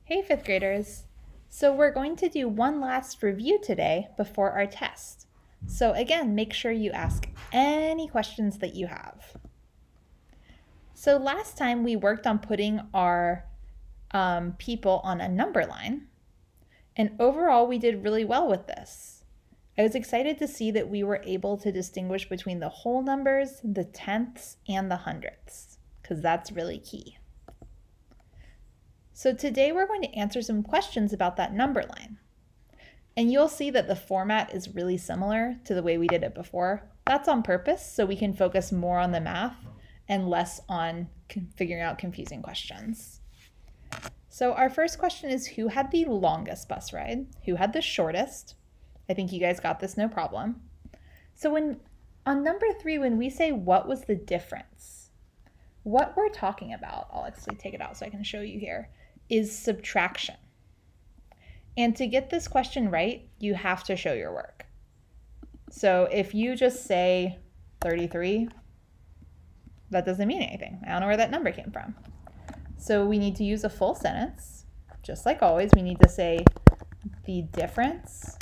Hey fifth graders! So we're going to do one last review today before our test. So again, make sure you ask any questions that you have. So last time we worked on putting our people on a number line, and overall we did really well with this. I was excited to see that we were able to distinguish between the whole numbers, the tenths, and the hundredths, because that's really key. So today we're going to answer some questions about that number line. And you'll see that the format is really similar to the way we did it before. That's on purpose so we can focus more on the math and less on figuring out confusing questions. So our first question is, who had the longest bus ride? Who had the shortest? I think you guys got this no problem. So on number 3, when we say what was the difference, what we're talking about, I'll actually take it out so I can show you here, is subtraction. And to get this question right, you have to show your work. So if you just say 33, that doesn't mean anything. I don't know where that number came from. So we need to use a full sentence. Just like always, we need to say the difference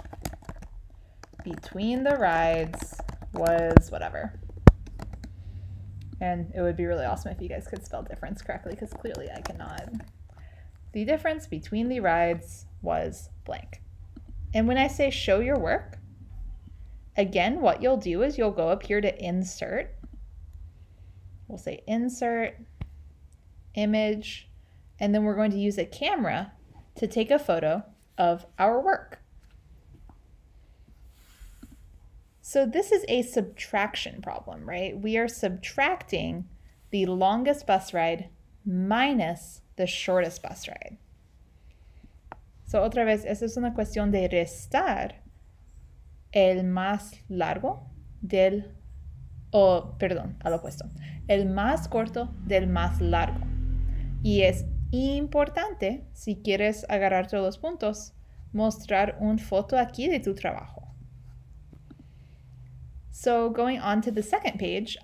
between the rides was whatever. And it would be really awesome if you guys could spell difference correctly, because clearly I cannot. The difference between the rides was blank. And when I say show your work, again, what you'll do is you'll go up here to insert. We'll say insert, image, and then we're going to use a camera to take a photo of our work. So this is a subtraction problem, right? We are subtracting the longest bus ride minus the shortest bus ride. So otra vez, esta es una cuestión de restar el más largo del, al opuesto, el más corto del más largo. Y es importante, si quieres agarrar todos los puntos, mostrar una foto aquí de tu trabajo. So going on to the second page,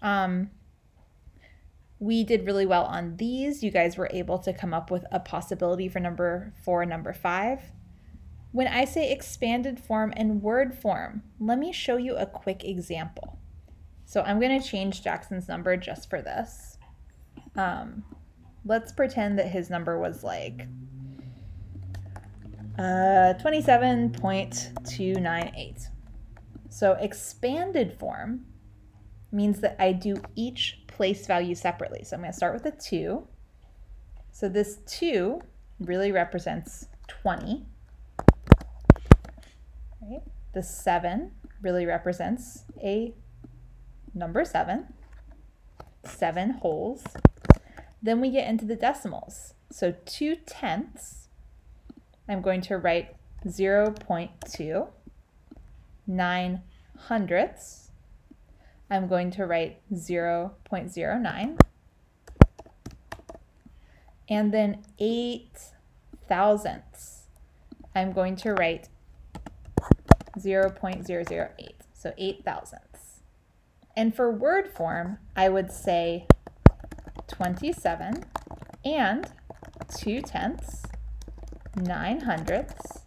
we did really well on these. You guys were able to come up with a possibility for number 4 and number 5. When I say expanded form and word form, let me show you a quick example. So I'm going to change Jackson's number just for this. Let's pretend that his number was like 27.298. So expanded form means that I do each place value separately. So I'm going to start with a 2. So this 2 really represents 20. Right? The 7 really represents a number 7. 7 wholes. Then we get into the decimals. So 2 tenths, I'm going to write 0.2. 9 hundredths, I'm going to write 0.09. And then 8 thousandths, I'm going to write 0.008, so 8 thousandths. And for word form, I would say 27 and 2 tenths, 9 hundredths,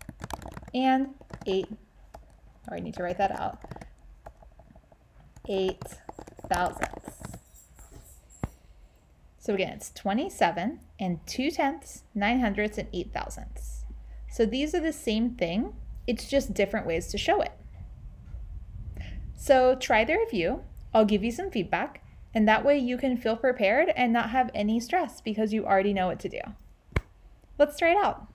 and 8. Oh, I need to write that out. 8 thousandths. So again, it's 27 and 2 tenths, 9 hundredths, and 8 thousandths. So these are the same thing. It's just different ways to show it. So try the review. I'll give you some feedback, and that way you can feel prepared and not have any stress because you already know what to do. Let's try it out.